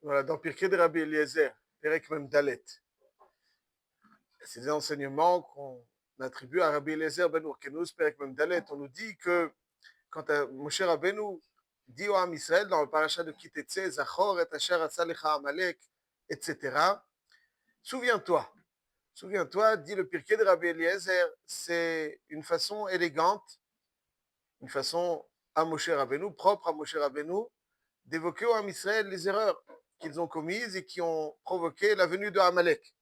Voilà, dans Pirkei de Rabbi Eliezer, Perek Mem Dalet. C'est des enseignements qu'on attribue à Rabbi Eliezer ben Urkenus, Perek Mem Dalet. On nous dit que quand Moshe Rabbeinu dit au Ham Israël dans le parachat de Kitetse, Zachor et Asher Asa Lecha Amalek, etc. Souviens-toi, souviens-toi, dit le Pirkei de Rabbi Eliezer, c'est une façon élégante, une façon à Moshe Rabbeinu, propre à Moshe Rabbeinu, d'évoquer au Ham Israël les erreurs qu'ils ont commises et qui ont provoqué la venue de Amalek.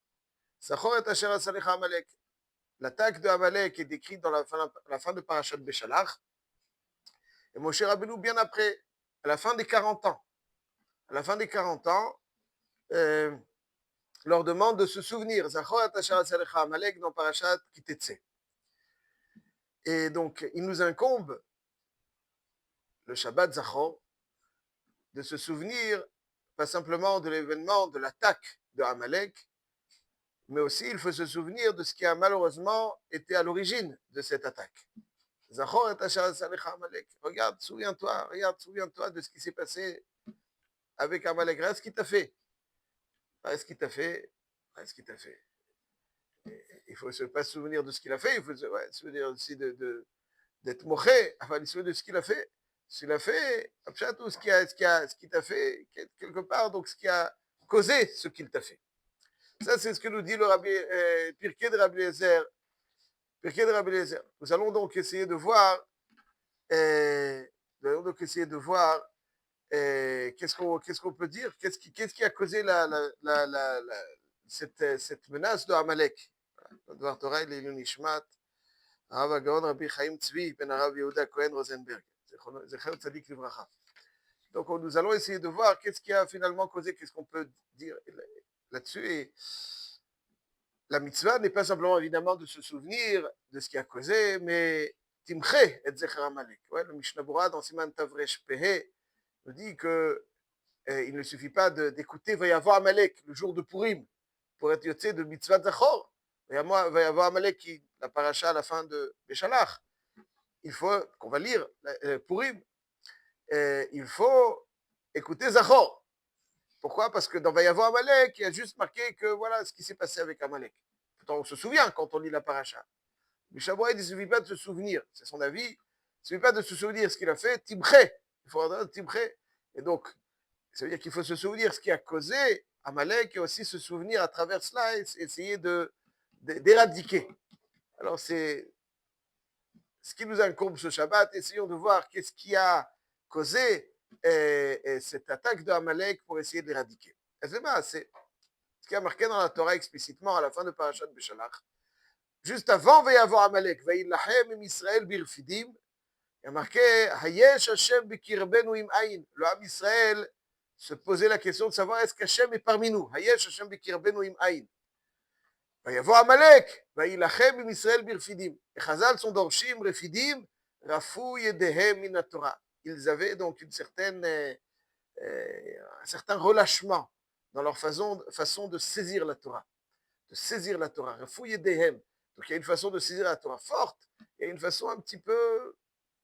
Zachor et Asher Asa Lecha Amalek. L'attaque de Amalek est décrite dans la fin de Parashat Beshalach. Et Moshe Rabbeinu, bien après, à la fin des 40 ans, à la fin des 40 ans, leur demande de se souvenir. Zachor et Asher Asa Lecha Amalek dans Parashat Kitetse. Et donc, il nous incombe, le Shabbat Zachor, de se souvenir pas simplement de l'événement de l'attaque de Amalek, mais aussi il faut se souvenir de ce qui a malheureusement été à l'origine de cette attaque. Zachor et Asher Asa Lecha Amalek. Regarde, souviens-toi de ce qui s'est passé avec Amalek. Regarde ce qu'il t'a fait. Regarde ce qu'il t'a fait. Regarde ce qu'il t'a fait. Il faut se pas se souvenir de ce qu'il a fait, il faut se souvenir aussi d'être moché, enfin, il se souvenir de ce qu'il a fait. Ce qu'il a fait, tout ce qui t'a fait, quelque part, donc ce qui a causé ce qu'il t'a fait. Ça, c'est ce que nous dit le Rabbi Pirkei de Rabbi Eliezer. Pirkei de Rabbi Eliezer. Nous allons donc essayer de voir, qu'est-ce qu'on peut dire, qu'est-ce qui a causé cette menace de Amalek. דבר תורה לעילוי נשמת הרב הגאון רבי חיים צבי בן הרב יהודה כהן רוזנברג, זכר צדיק לברכה. Donc nous allons essayer de voir qu'est-ce qui a finalement causé, qu'est-ce qu'on peut dire là-dessus. Et la mitzvah n'est pas simplement évidemment de se souvenir de ce qui a causé, mais timche et zecher Amalek. Ouais, le Mishnah Berurah dans Siman Tavresh Pehe nous dit que il ne suffit pas d'écouter Vayavo Amalek le jour de Purim pour être yotzé de mitzvah Zachor. Vayavo Amalek, qui la paracha à la fin de Beshalach. Il faut qu'on va lire Purim. Il faut écouter Zachor. Pourquoi? Parce que dans Vayavo Amalek, il y a juste marqué que voilà ce qui s'est passé avec Amalek. Pourtant, on se souvient quand on lit la paracha. Mais Shavuot, il ne suffit pas de se souvenir, c'est son avis. Il ne suffit pas de se souvenir ce qu'il a fait. Timche. Il faut avoir Timche. Et donc, ça veut dire qu'il faut se souvenir ce qui a causé Amalek et aussi se souvenir à travers cela et essayer d'éradiquer. Alors, c'est ce qui nous incombe ce Shabbat. Essayons de voir qu'est-ce qui a causé cette attaque de Amalek pour essayer de l'éradiquer. Et c'est ce qui a marqué dans la Torah explicitement à la fin de Parashat Beshalach. Juste avant, va y avoir Amalek. Va y lachem Israël birfidim. Il y a marqué Hayesh Hashem bikirbenu im ayin. Le Ham Israël se posait la question de savoir est-ce qu'Hashem est parmi nous. Hayesh Hashem bikirbenu im ayin. Va y avoir Amalek. Va y lachem im Israël birfidim. Et Chazal sont dorshim refidim rafou yedehem min Torah. Ils avaient donc un certain relâchement dans leur façon de saisir la Torah. De saisir la Torah. Rafou yedehem. Donc il y a une façon de saisir la Torah forte et une façon un petit peu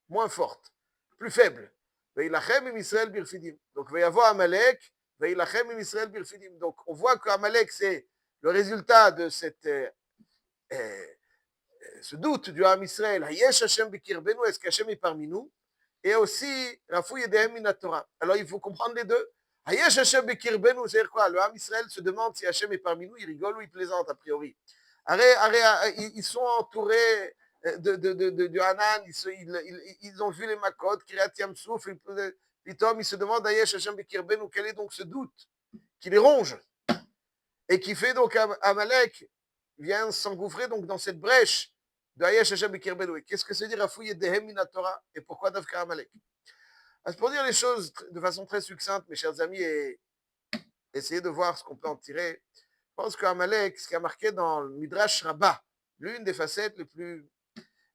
moins forte, plus faible. Veilachem im Israël birfidim. Donc va y avoir Amalek, veilachem im Israël birfidim. Donc on voit qu'Amalek c'est le résultat de ce doute du Ham Israël. Hayesh Hashem bikirbenu, est-ce qu'Hashem est parmi nous? Et aussi Rafou yedehem min Torah. Alors il faut comprendre les deux. Hayesh Hashem bikirbenu, c'est-à-dire quoi? Le Ham Israël se demande si Hashem est parmi nous, il rigole ou il plaisante a priori. Ils sont entourés de Hanan, ils ont vu les Makot, Kiryat Yamsouf, ils se demandent Ayesh Hashem Bekirbenu, quel est donc ce doute qui les ronge et qui fait donc Amalek vient s'engouffrer donc dans cette brèche de Ayesh Hashem Bekirbenu. Et qu'est-ce que c'est dire à fouiller Dehem min Torah et pourquoi Davka Amalek? Pour dire les choses de façon très succincte, mes chers amis, et essayer de voir ce qu'on peut en tirer. Je pense qu'Amalek, ce qui a marqué dans le Midrash Rabbah, l'une des facettes les plus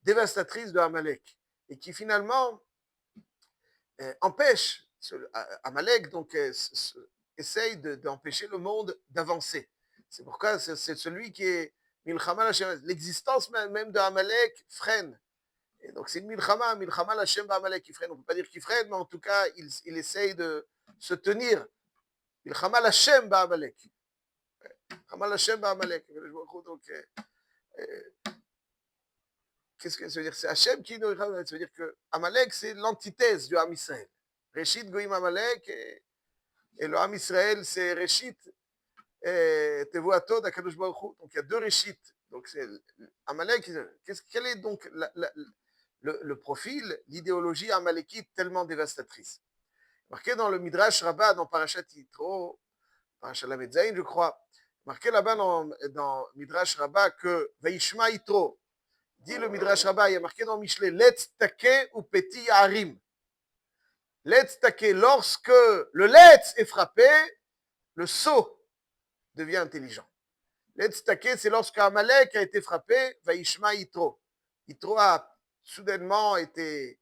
dévastatrices de Amalek, et qui finalement empêche, Amalek donc essaye d'empêcher le monde d'avancer. C'est pourquoi c'est celui qui est Milchama Hashem. L'existence même de Amalek freine. Et donc c'est une Milchama Hashem Amalek qui freine. On ne peut pas dire qu'il freine, mais en tout cas, il essaye de se tenir Milchama Hashem ba'Amalek. Milchama Hashem ba'Amalek. Donc, qu'est-ce que ça veut dire? C'est Hashem qui nous... Ça veut dire que Amalek, c'est l'antithèse du Ham Israël. Reshit Goïm Amalek, et le Ham Israël, c'est Reshit Tevuato d'Akadosh Baruch Hu. Donc il y a deux Reshit. Donc c'est Amalek. Quel est donc le profil, l'idéologie amalekite tellement dévastatrice? Marqué dans le Midrash Rabbah, dans Parashat Yitro, Parashat Lamed Zayin, je crois, marqué là-bas dans Midrash Rabbah que Vaishma Yitro, dit le Midrash Rabbah, il y a marqué dans Michelet, Letz Take ou Petit Harim. Letz Take, lorsque le Letz est frappé, le sot devient intelligent. Letz Take, c'est lorsque Amalek a été frappé, Vaishma Yitro. Yitro a soudainement été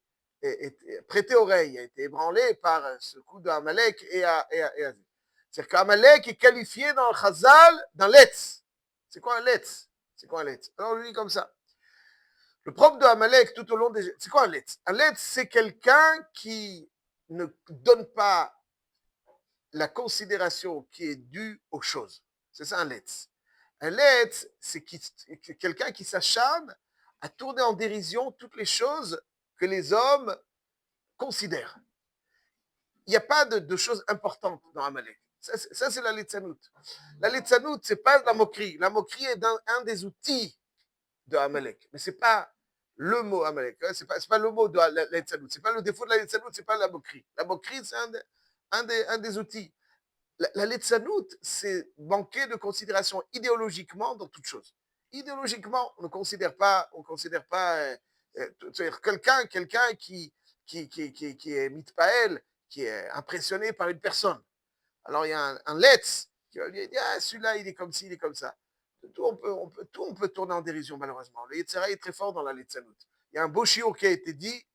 prêté oreille, a été ébranlé par ce coup d'Amalek c'est-à-dire qu'Amalek est qualifié dans le Chazal d'un Letz. C'est quoi un Letz? C'est quoi un Letz? Alors on lui dit comme ça. Le propre de Amalek tout au long des... C'est quoi un Letz? Un Letz, c'est quelqu'un qui ne donne pas la considération qui est due aux choses. C'est ça un Letz. Un Letz, c'est quelqu'un qui s'acharne à tourner en dérision toutes les choses que les hommes considèrent. Il n'y a pas de choses importantes dans Amalek. Ça c'est la Litzanout. La Litzanout, ce n'est pas la moquerie. La moquerie est un des outils de Amalek. Mais ce n'est pas le mot Amalek. Ce n'est pas le mot de la Litzanout. Ce n'est pas le défaut de la Litzanout, ce n'est pas la moquerie. La moquerie, c'est un des outils. La Litzanout, c'est manquer de considération idéologiquement dans toute chose. Idéologiquement, on ne considère pas, quelqu'un qui est mitpaël, qui est impressionné par une personne. Alors il y a un Letz qui va lui dire, ah, celui-là, il est comme ci, il est comme ça. Tout on peut tourner en dérision, malheureusement. Le Yetzirah est très fort dans la Litzanout. Il y a un beau shiur qui a été dit,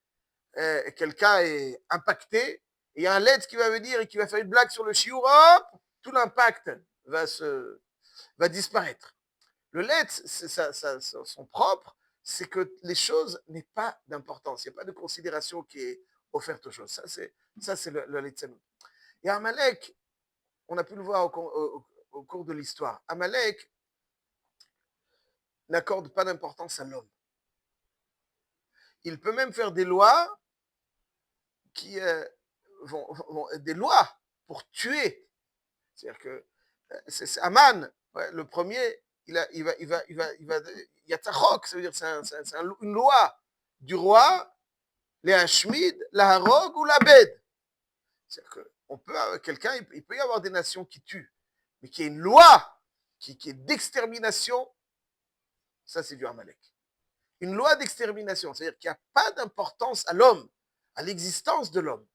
quelqu'un est impacté, et il y a un Letz qui va venir et qui va faire une blague sur le shiur, hop, tout l'impact va disparaître. Le Letz, son propre, c'est que les choses n'aient pas d'importance. Il n'y a pas de considération qui est offerte aux choses. Ça, c'est le Litzanout. Et Amalek, on a pu le voir au cours de l'histoire. Amalek n'accorde pas d'importance à l'homme. Il peut même faire des lois qui des lois pour tuer. C'est-à-dire que c'est Aman, ouais, le premier, il y a Tzachok, ça veut dire c'est une loi du roi, les Hashmid, la Harog ou la Bed. C'est-à-dire que quelqu'un, il peut y avoir des nations qui tuent, mais qui est une loi qui est d'extermination, ça c'est du Amalek. Une loi d'extermination, c'est-à-dire qu'il n'y a pas d'importance à l'homme, à l'existence de l'homme.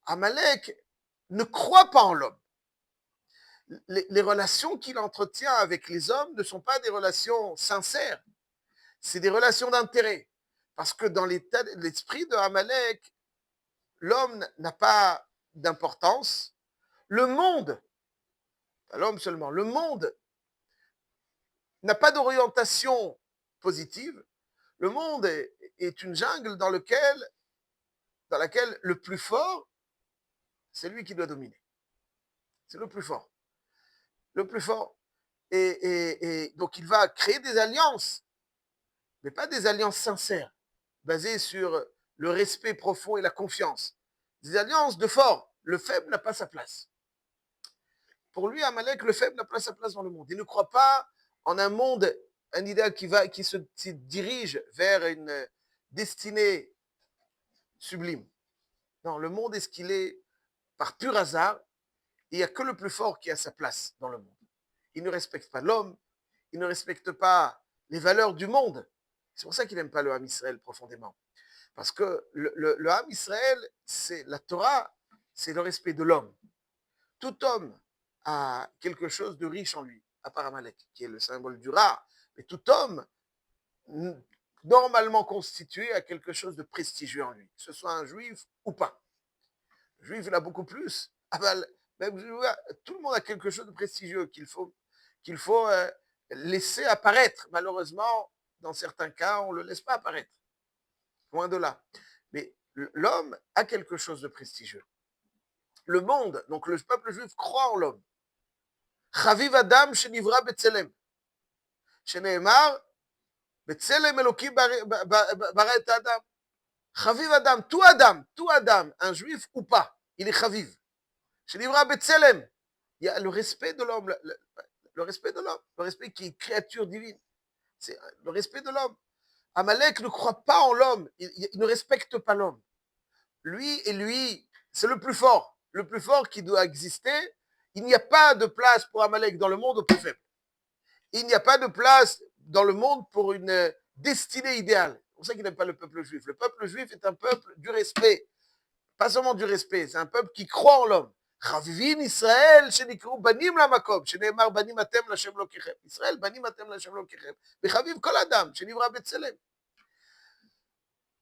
Amalek ne croit pas en l'homme. Les relations qu'il entretient avec les hommes ne sont pas des relations sincères, c'est des relations d'intérêt. Parce que dans l'esprit de Amalek, l'homme n'a pas d'importance. Le monde, pas l'homme seulement, le monde n'a pas d'orientation positive. Le monde est une jungle dans laquelle le plus fort, c'est lui qui doit dominer. C'est le plus fort. Le plus fort. Et donc il va créer des alliances, mais pas des alliances sincères, basées sur le respect profond et la confiance. Des alliances de fort. Le faible n'a pas sa place. Pour lui, Amalek, le faible n'a pas sa place dans le monde. Il ne croit pas en un monde, un idéal qui se dirige vers une destinée sublime. Non, le monde est ce qu'il est par pur hasard. Il n'y a que le plus fort qui a sa place dans le monde. Il ne respecte pas l'homme, il ne respecte pas les valeurs du monde. C'est pour ça qu'il n'aime pas le Ham Israël profondément. Parce que le Ham Israël, c'est la Torah, c'est le respect de l'homme. Tout homme a quelque chose de riche en lui, à part Amalek, qui est le symbole du rare. Mais tout homme, normalement constitué, a quelque chose de prestigieux en lui, que ce soit un juif ou pas. Le juif, il a beaucoup plus. Même, tout le monde a quelque chose de prestigieux qu'il faut laisser apparaître. Malheureusement, dans certains cas, on ne le laisse pas apparaître. Loin de là. Mais l'homme a quelque chose de prestigieux. le monde, donc le peuple juif croit en l'homme. Chaviv Adam shenivra betzelem. Sheneemar, betzelem Elokim bara et Adam. Chaviv tout Adam, un juif ou pas, il est chaviv. Shenivra betzelem. Il y a le respect de l'homme, le respect de l'homme, le respect qui est créature divine. C'est le respect de l'homme. Amalek ne croit pas en l'homme, il ne respecte pas l'homme. Lui, c'est le plus fort qui doit exister. Il n'y a pas de place pour Amalek dans le monde au plus faible. Il n'y a pas de place dans le monde pour une destinée idéale. C'est pour ça qu'il n'aime pas le peuple juif. Le peuple juif est un peuple du respect. Pas seulement du respect, c'est un peuple qui croit en l'homme. חביבין ישראל שנקראו בנים למקום, שנאמר בנים אתם להשם אלוקיכם. ישראל, בנים אתם להשם אלוקיכם. וחביב כל אדם שנברא בצלם.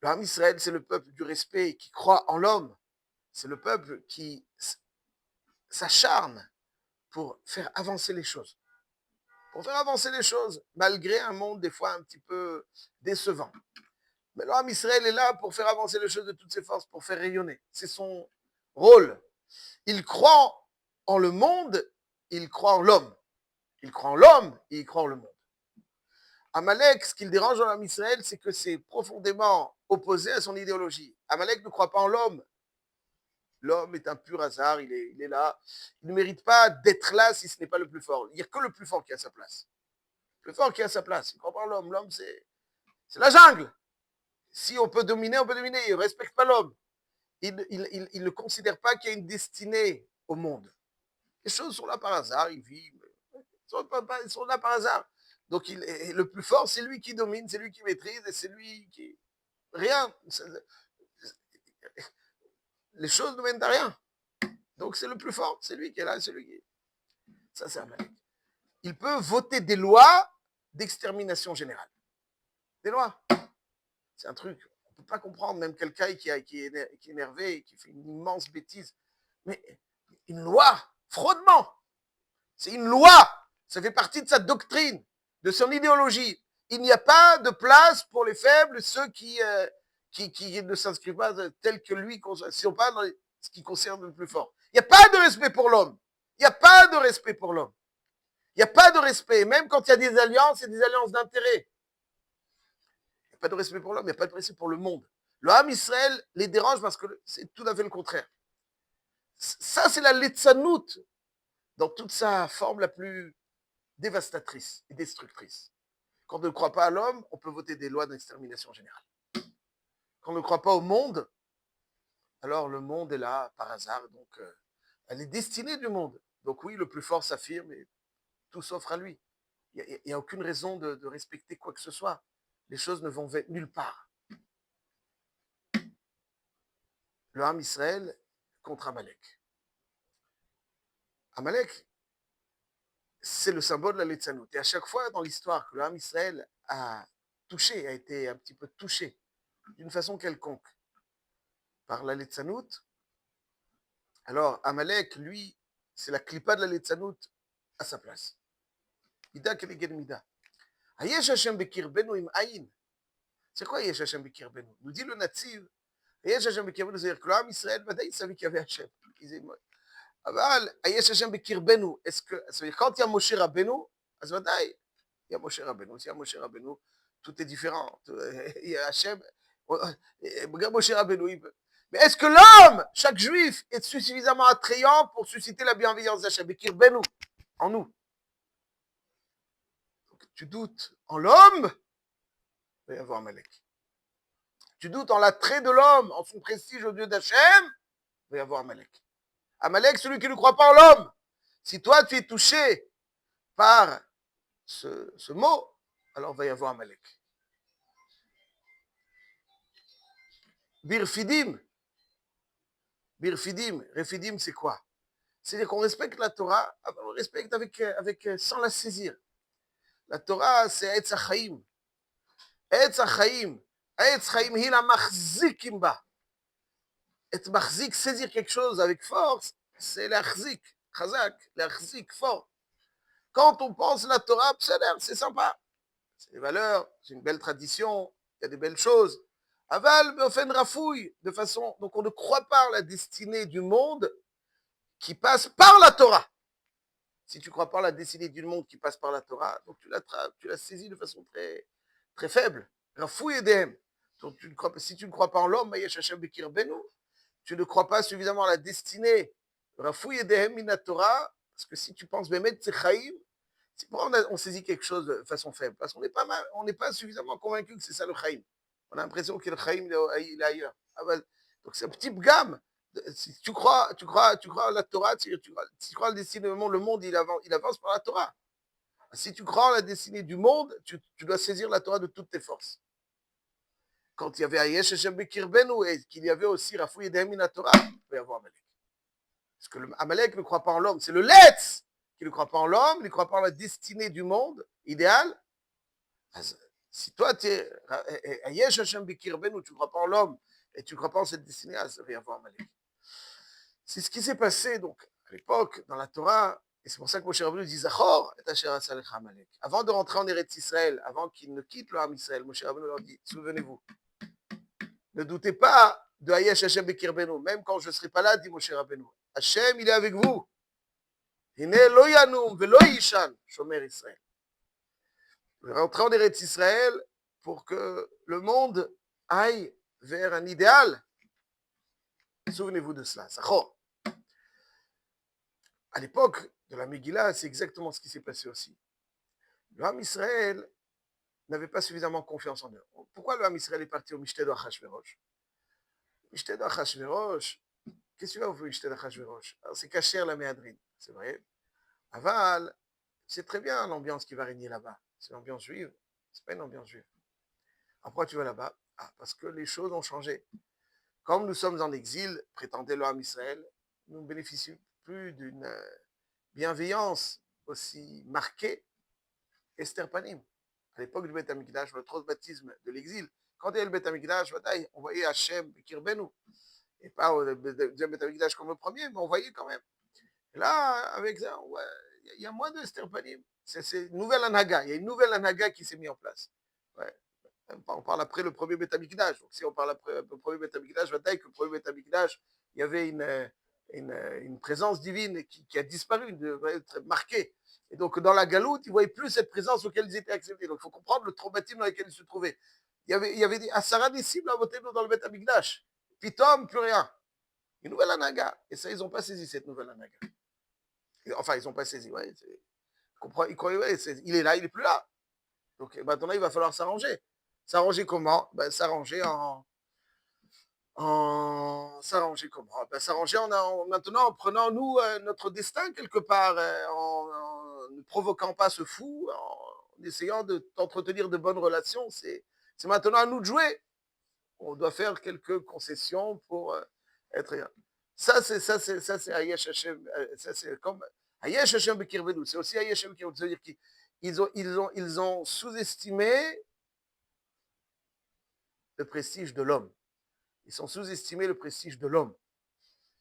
L'homme Israël, c'est le peuple du respect qui croit en l'homme. C'est le peuple qui s'acharne pour faire avancer les choses. Pour faire avancer les choses, malgré un monde des fois un petit peu décevant. Mais l'homme Israël est là pour faire avancer les choses de toutes ses forces, pour faire rayonner. C'est son rôle. Il croit en le monde, il croit en l'homme. Il croit en l'homme et il croit en le monde. Amalek, ce qui le dérange dans l'homme Israël, c'est que c'est profondément opposé à son idéologie. Amalek ne croit pas en l'homme. L'homme est un pur hasard, il est là. Il ne mérite pas d'être là si ce n'est pas le plus fort. Il n'y a que le plus fort qui a sa place. Le plus fort qui a sa place. Il ne croit pas en l'homme. L'homme, c'est la jungle. Si on peut dominer, on peut dominer. Il ne respecte pas l'homme. Il ne considère pas qu'il y a une destinée au monde. Les choses sont là par hasard, ils vivent. Ils sont là par hasard. Donc le plus fort, c'est lui qui domine, c'est lui qui maîtrise, et c'est lui qui... Rien. Les choses ne mènent à rien. Donc c'est le plus fort, c'est lui qui est là, c'est lui qui... Ça, c'est Amalek. Il peut voter des lois d'extermination générale. Des lois. C'est un truc, on ne peut pas comprendre, même quelqu'un qui est énervé, qui fait une immense bêtise. Mais une loi, fraudement, c'est une loi. Ça fait partie de sa doctrine, de son idéologie. Il n'y a pas de place pour les faibles, ceux qui ne s'inscrivent pas tel que lui, si on parle dans ce qui concerne le plus fort. Il n'y a pas de respect pour l'homme. Il n'y a pas de respect pour l'homme. Il n'y a pas de respect. Même quand il y a des alliances, il y a des alliances d'intérêt. Il n'y a pas de respect pour l'homme, il n'y a pas de respect pour le monde. Le Ham Israël les dérange parce que c'est tout à fait le contraire. Ça, c'est la Letzanout dans toute sa forme la plus dévastatrice et destructrice. Quand on ne croit pas à l'homme, on peut voter des lois d'extermination générale. Quand on ne croit pas au monde, alors le monde est là par hasard. Donc, elle est destinée du monde. Donc oui, le plus fort s'affirme et tout s'offre à lui. Il n'y a aucune raison de respecter quoi que ce soit. Les choses ne vont nulle part. Le Ham Israël contre Amalek. Amalek, c'est le symbole de la Letzanout. Et à chaque fois dans l'histoire que le Ham Israël a été un petit peu touché, d'une façon quelconque, par la Letzanout, alors Amalek, lui, c'est la clipa de la Letzanout à sa place. Mida keneged mida. Hayesh Hashem bekirbenu im ayin. C'est quoi Hayesh Hashem bekirbenu? Nous dit le natif, Hayesh Hashem bekirbenu, c'est-à-dire que le Ham Israël, il savait qu'il y avait Hashem. אבל היש השם בקרבנו, quand il y a Moshe Rabbeinu, אז ודאי, il y a Moshe Rabbeinu, s'il y a Moshe Rabbeinu, tout est différent, il y a Hachem, regarde Moshe Rabbeinu, mais est-ce que l'homme, chaque juif, est suffisamment attrayant pour susciter la bienveillance d'Hachem, bekirbenou, en nous? Donc, tu doutes en l'homme, il va y avoir Amalek. Tu doutes en l'attrait de l'homme, en son prestige au Dieu d'Hachem, il va y avoir Amalek. Amalek, celui qui ne croit pas en l'homme. Si toi, tu es touché par ce mot, alors il va y avoir Amalek. Birfidim. Birfidim. Refidim, c'est quoi? C'est-à-dire qu'on respecte la Torah, on respecte sans la saisir. La Torah, c'est Etz HaChaim. Etz HaChaim. Etz HaChaim, il a machzik ba. Et machzik, saisir quelque chose avec force, c'est l'achzik. Chazak, l'achzik, fort. Quand on pense la Torah, c'est sympa. C'est des valeurs, c'est une belle tradition, il y a des belles choses. Aval, mais on fait une rafouille de façon. Donc on ne croit pas à la destinée du monde, qui passe par la Torah. Si tu ne crois pas à la destinée du monde qui passe par la Torah, donc tu l'as saisi de façon très, très faible. Rafou Edem. Donc si tu ne crois pas en l'homme, tu ne crois pas suffisamment à la destinée. Rafou Edem mina Torah, parce que si tu penses Bemet Tsechaim, c'est pourquoi on saisit quelque chose de façon faible. Parce qu'on n'est pas suffisamment convaincu que c'est ça le Chaim. On a l'impression que le Chaim il est ailleurs. Donc c'est un petit gamme. Si tu crois à la Torah, si tu crois à la destinée du monde, le monde il avance par la Torah. Si tu crois à la destinée du monde, tu dois saisir la Torah de toutes tes forces. Quand il y avait Ayesh Hashem Bekirbenu et qu'il y avait aussi Rafou Yedem Min Torah, il peut y avoir Amalek. Parce que Amalek ne croit pas en l'homme, c'est le Letz qui ne croit pas en l'homme, il ne croit pas en la destinée du monde idéal. Si toi tu es Ayesh Hashem Bekirbenu, tu ne crois pas en l'homme et tu ne crois pas en cette destinée, ça peut y avoir Amalek. C'est ce qui s'est passé donc à l'époque dans la Torah, et c'est pour ça que Moshe Rabbeinu dit Zachor et Asher Asa Lecha Amalek. Avant de rentrer en Eretz Israël, avant qu'il ne quitte le Ham Israël, Moshe Rabbeinu leur dit souvenez-vous, ne doutez pas de Hayesh Hashem Bekirbenu, même quand je ne serai pas là, dit Moshe Rabbeinu. Hashem, il est avec vous. Hine lo yanum velo yishan, Shomer Israël. Rentrer en Eretz Israël pour que le monde aille vers un idéal. Souvenez-vous de cela. Zachor. À l'époque de la Megillah, c'est exactement ce qui s'est passé aussi. Le Ham Israël n'avait pas suffisamment confiance en eux. Pourquoi le Ham Israël est parti au Mishté de Achashverosh? Mishté de Achashverosh, qu'est-ce que tu vas au Mishté de Achashverosh? C'est Kacher la Méadrine, c'est vrai. Aval, c'est très bien l'ambiance qui va régner là-bas. C'est l'ambiance juive, c'est pas une ambiance juive. Pourquoi tu vas là-bas? Parce que les choses ont changé. Comme nous sommes en exil, prétendait le Ham Israël, nous ne bénéficions plus d'une bienveillance aussi marquée, Esther Panim. À l'époque du Beth Amikdash, le traumatisme de l'exil, quand il y a le Beth Amikdash, on voyait Hachem Kirbenu, et pas le Beth Amikdash comme le premier, mais on voyait quand même. Et là, avec ça, il y a moins de Esther Panim. C'est une nouvelle Anaga, il y a une nouvelle Anaga qui s'est mise en place. Ouais. On parle après le premier Beth Amikdash. Donc si on parle après le premier Beth Amikdash, que le premier Beth Amikdash, il y avait une présence divine qui a disparu, très marquée. Et donc, dans la galoute, ils ne voyaient plus cette présence auquel ils étaient acceptés. Donc, il faut comprendre le traumatisme dans lequel ils se trouvaient. Il y avait des Asara des cibles à voter dans le Beth Amikdash. Pitom, plus rien. Une nouvelle anaga. Et ça, ils n'ont pas saisi cette nouvelle anaga. Enfin, ils n'ont pas saisi. Ouais, ils croyaient, ouais, il est là, il n'est plus là. Donc, maintenant, il va falloir s'arranger. S'arranger comment? S'arranger s'arranger comment? S'arranger maintenant en prenant nous notre destin quelque part, en ne provoquant pas ce fou, en essayant d'entretenir de bonnes relations. C'est maintenant à nous de jouer. On doit faire quelques concessions pour être. Ça c'est Hayesh Hashem. Ça c'est comme Hayesh Hashem Bekirvenu. C'est aussi Hayesh Hashem Bekirvenu. C'est-à-dire qu'ils ont sous-estimé le prestige de l'homme. Ils ont sous-estimé le prestige de l'homme.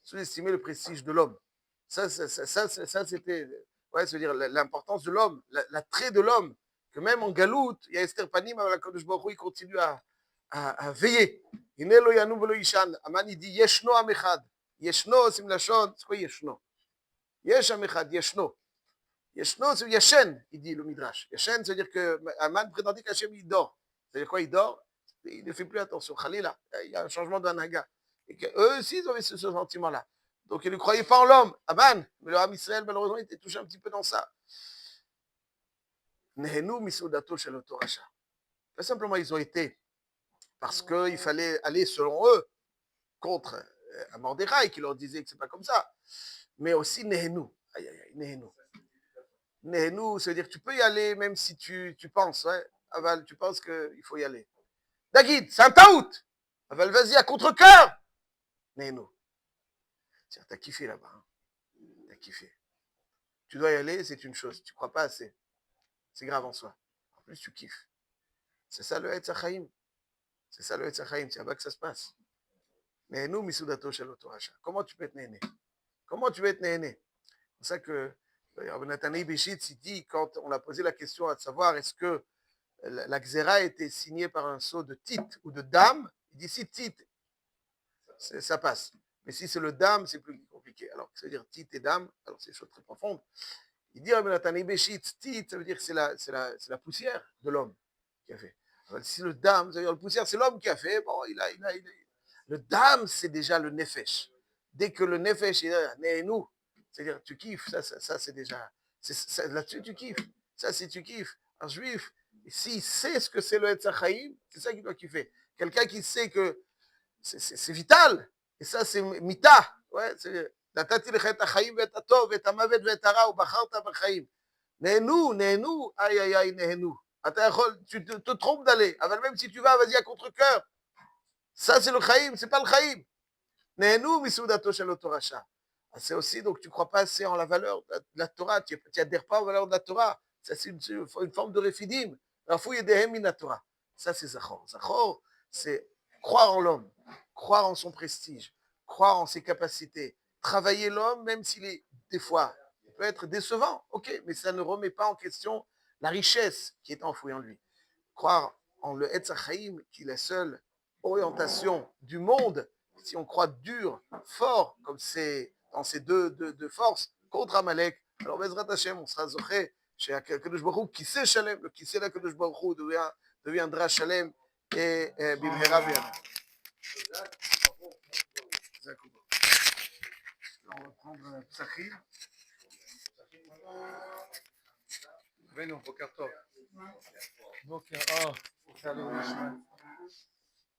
Sous-estimer le prestige de l'homme. Ça c'était, ouais, c'est-à-dire l'importance de l'homme, l'attrait de l'homme. Que même en galoute, il y a Esther Panim, la Kadosh Baruch Hu, il continue à veiller. Hinelo Yanou Velo Yishan. Aman, il dit Yeshno Amechad. Yeshno, c'est Mlachon. C'est quoi Yeshno? Yesh Amechad, Yeshno. Yeshno, c'est Yashen, il dit le Midrash. Yashen, c'est-à-dire que Aman prétendait qu'Hachem, il dort. C'est-à-dire quoi, il dort? Il ne fait plus attention. Khalila, il y a un changement d'anaga. Et qu'eux aussi, ils avaient ce sentiment-là. Donc, ils ne croyaient pas en l'homme. Aman. Mais le Ham Israël, malheureusement, il était touché un petit peu dans ça. Nehenu Misudato Shel Toracha. Pas simplement, ils ont été parce qu'il fallait aller, selon eux, contre un Mordechai qui leur disait que c'est pas comme ça. Mais aussi Nehenu. Aïe, aïe, aïe, Nehenu. Nehenu, c'est-à-dire que tu peux y aller même si tu penses, ouais. Aval, tu penses qu'il faut y aller. Daguid, c'est un taout. Aval, vas-y, à contre-cœur. Nehenu. T'as kiffé là-bas. Hein. T'as kiffé. Tu dois y aller, c'est une chose. Tu ne crois pas assez. C'est grave en soi. En plus, tu kiffes. C'est ça le Etz HaChaim. C'est ça le Etz HaChaim. C'est là-bas que ça se passe. Nehenu misudato shel Toracha. Comment tu peux être néné? Comment tu peux être néné? C'est pour ça que Nathanaï Béchitz, il dit, quand on a posé la question à savoir est-ce que la Xéra a été signée par un sceau de titre ou de dame, il dit si titre, ça passe. Mais si c'est le dame, c'est plus compliqué. compliqué. Alors, ça veut dire tit et dam, alors c'est des choses très profondes. Il dit, Rabbeinu Beshit, tit, ça veut dire que c'est la poussière de l'homme qui a fait. Alors, si le dam, ça veut dire la poussière, c'est l'homme qui a fait, bon, le dam, c'est déjà le nefesh. Dès que le nefesh est nous, c'est-à-dire tu kiffes, ça c'est déjà, là-dessus tu kiffes. Ça, si tu kiffes, un juif, s'il sait ce que c'est le Etzachaïm, c'est ça qu'il doit kiffer. Quelqu'un qui sait que c'est vital, et ça c'est mita, ouais, c'est נתתי לך את החיים ואת הטוב ואת המוות ואת הרע ובחרת בחיים. נהנו, aïe aïe aïe, נהנו. Tu te trompes d'aller, même si tu vas, vas-y à contre-cœur. Ça c'est le chaïm, c'est pas le chaïm. Nehenu misoudato shel Torasha. C'est aussi, donc tu ne crois pas assez en la valeur de la Torah, tu n'adhères pas aux valeurs de la Torah. Ça, c'est une forme de réfidim. Ça, c'est Zachor. Zachor, c'est croire en l'homme, croire en son prestige, croire en ses capacités, travailler l'homme, même s'il est, des fois, il peut être décevant, ok, mais ça ne remet pas en question la richesse qui est enfouie en lui. Croire en le Etz HaChaim, qui est la seule orientation du monde, si on croit dur, fort, comme c'est dans ces deux forces, contre Amalek, alors Bezrat Hashem, on sera zoché chez Akadosh Baruch Hu, qui sait Shalem, le qui sait l'Akadosh Baruch Hu deviendra Shalem et Bimhera B'Yamim. On va prendre Psachim. Beno, Boker Tov. Boker, pour faire les